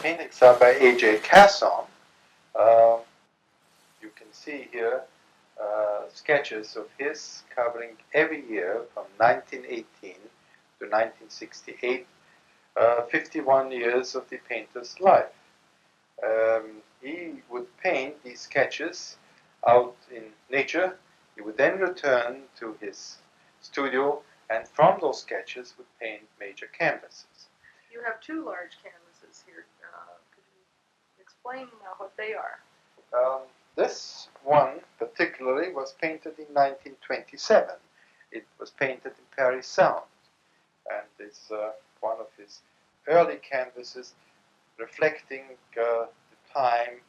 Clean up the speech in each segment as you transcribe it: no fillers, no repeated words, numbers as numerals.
paintings are by A.J. Casson. You can see here sketches of his covering every year from 1918 to 1968, 51 years of the painter's life. He would paint these sketches out in nature. He would then return to his studio and from those sketches would paint major canvases. You have two large canvases here. Could you explain what they are? This one particularly was painted in 1927. It was painted in Paris Sound, and it's one of his early canvases reflecting the time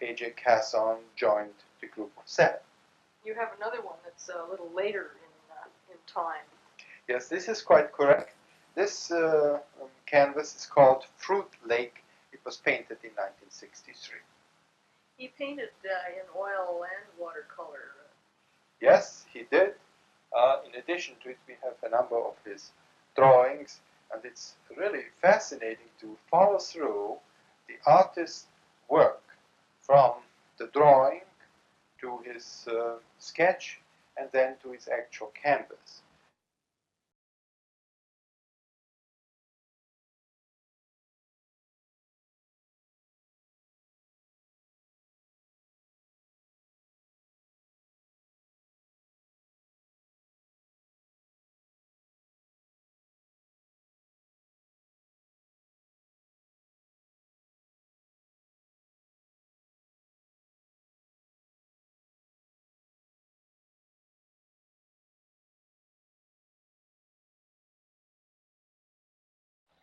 A.J. Casson joined the group of 7. You have another one that's a little later in time. Yes, this is quite correct. This canvas is called Fruit Lake. It was painted in 1963. He painted in oil and watercolor. Yes, he did. In addition to it, we have a number of his drawings, and it's really fascinating to follow through the artist's work from the drawing to his sketch and then to his actual canvas.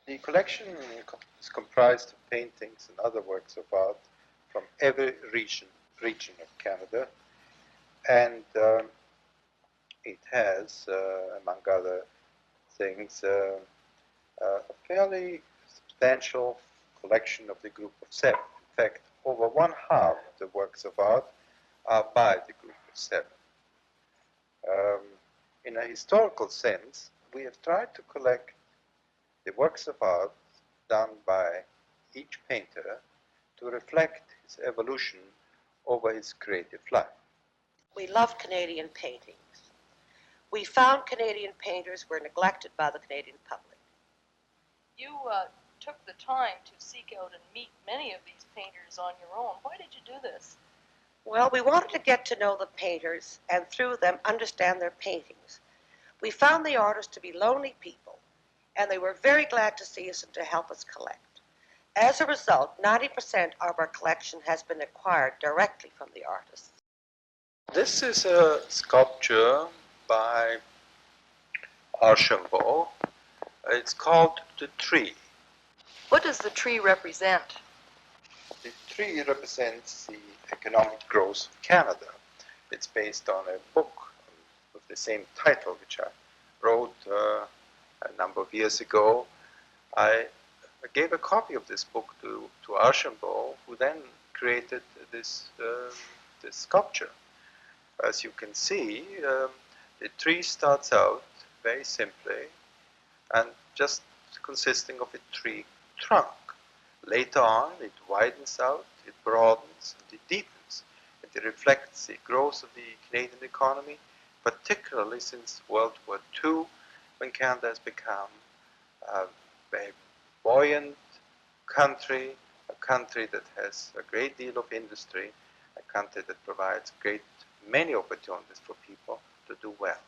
The collection is comprised of paintings and other works of art from every region of Canada, and it has, among other things, a fairly substantial collection of the group of 7. In fact, over 1/2 of the works of art are by the group of 7. In a historical sense, we have tried to collect the works of art done by each painter to reflect his evolution over his creative life. We love Canadian paintings. We found Canadian painters were neglected by the Canadian public. You took the time to seek out and meet many of these painters on your own. Why did you do this? Well, we wanted to get to know the painters and through them understand their paintings. We found the artists to be lonely people, and they were very glad to see us and to help us collect. As a result, 90% of our collection has been acquired directly from the artists. This is a sculpture by Archambault. It's called The Tree. What does the tree represent? The tree represents the economic growth of Canada. It's based on a book with the same title, which I wrote a number of years ago. I gave a copy of this book to Archambault, who then created this sculpture. As you can see, the tree starts out very simply and just consisting of a tree trunk. Later on, it widens out, it broadens, and it deepens. And it reflects the growth of the Canadian economy, particularly since World War II, when Canada has become a very buoyant country, a country that has a great deal of industry, a country that provides many opportunities for people to do well.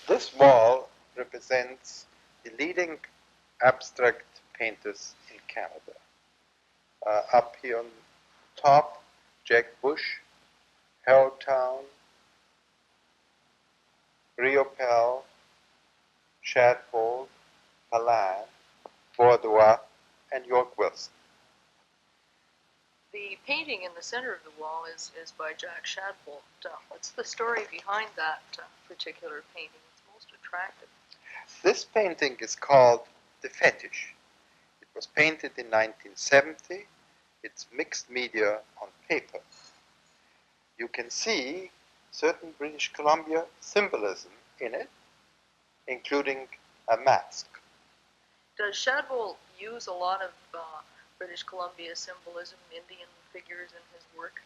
This wall represents the leading abstract painters in Canada. Up here on top, Jack Bush, Harold Town, Riopelle, Shadbolt, Palin, Bordeaux, and York Wilson. The painting in the center of the wall is by Jack Shadbolt. What's the story behind that particular painting? It's most attractive. This painting is called The Fetish. It was painted in 1970. It's mixed media on paper. You can see certain British Columbia symbolism in it, including a mask. Does Shadbolt use a lot of British Columbia symbolism, Indian figures in his work?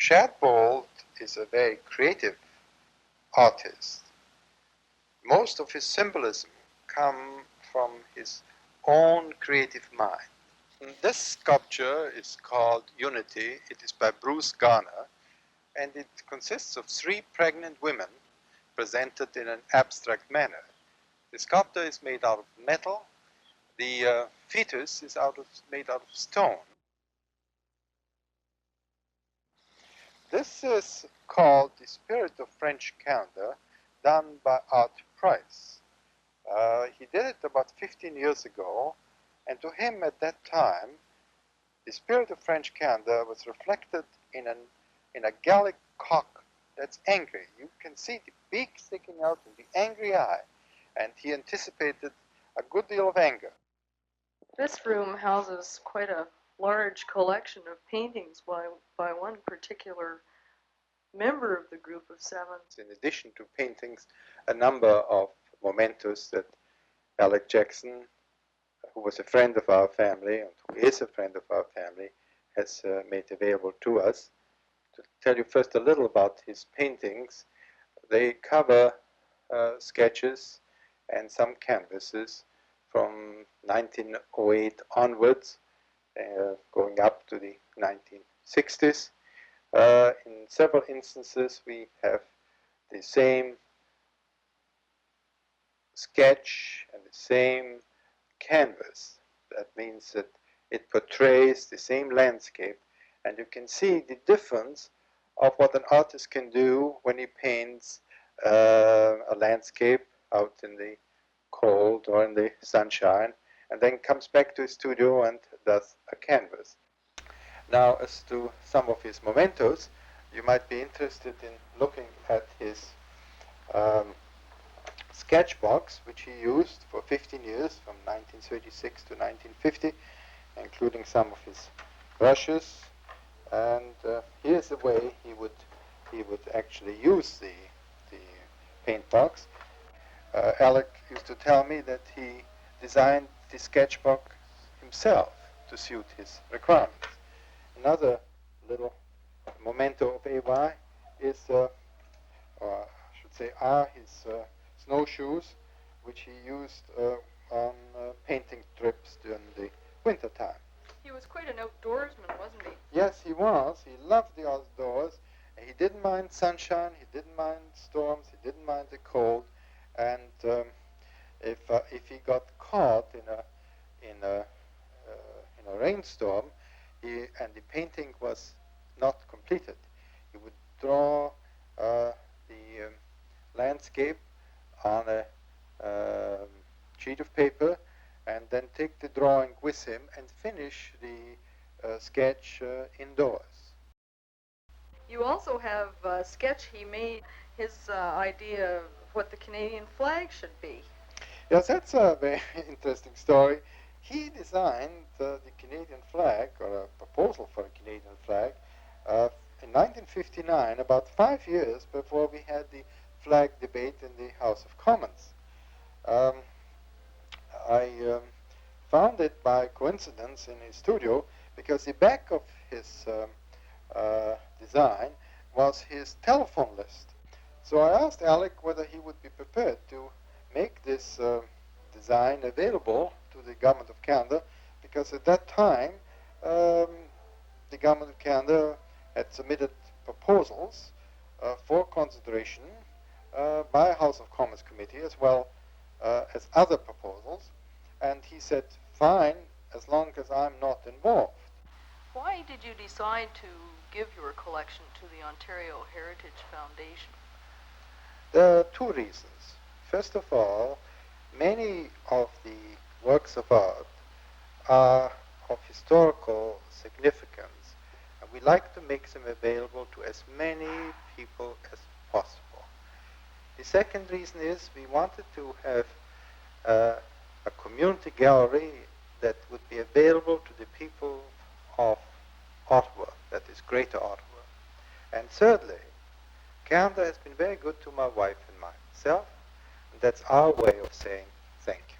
Shadbolt is a very creative artist. Most of his symbolism come from his own creative mind. This sculpture is called Unity. It is by Bruce Garner, and it consists of 3 pregnant women presented in an abstract manner. The sculpture is made out of metal. The fetus is made out of stone. This is called The Spirit of French Calendar, done by Art Price. He did it about 15 years ago, and to him at that time, the spirit of French calendar was reflected in a Gallic cock that's angry. You can see the beak sticking out and the angry eye, and he anticipated a good deal of anger. This room houses quite a large collection of paintings by one particular member of the group of 7. In addition to paintings, a number of mementos that Alec Jackson, who was a friend of our family, and who is a friend of our family, has made available to us. To tell you first a little about his paintings, they cover sketches and some canvases from 1908 onwards, going up to the 1960s. In several instances, we have the same sketch and the same canvas. That means that it portrays the same landscape, and you can see the difference of what an artist can do when he paints a landscape out in the cold or in the sunshine, and then comes back to his studio and does a canvas. Now, as to some of his mementos, you might be interested in looking at his sketchbox, which he used for 15 years, from 1936 to 1950, including some of his brushes. And here's the way he would actually use the paint box. Alec used to tell me that he designed the sketchbook himself to suit his requirements. Another little memento of AY is, or I should say, are his snowshoes, which he used on painting trips during the winter time. He was quite an outdoorsman, wasn't he? Yes, he was. He loved the outdoors. He didn't mind sunshine. He didn't mind storms. He didn't mind the cold. And if he got caught in a rainstorm, and the painting was not completed, he would draw the landscape on a sheet of paper, and then take the drawing with him and finish the sketch indoors. You also have a sketch he made, his idea of what the Canadian flag should be. Yes, that's a very interesting story. He designed the Canadian flag, or a proposal for a Canadian flag, in 1959, about 5 years before we had the flag debate in the House of Commons. I found it by coincidence in his studio, because the back of his design was his telephone list. So I asked Alec whether he would be prepared to make this design available to the government of Canada, because at that time the government of Canada had submitted proposals for consideration by a House of Commons committee, as well as other proposals, and he said, fine, as long as I'm not involved. Why did you decide to give your collection to the Ontario Heritage Foundation? There are 2 reasons. First of all, many of the works of art are of historical significance, and we like to make them available to as many people as possible. The second reason is we wanted to have a community gallery that would be available to the people of Ottawa, that is Greater Ottawa. And thirdly, Canada has been very good to my wife and myself, and that's our way of saying thank you.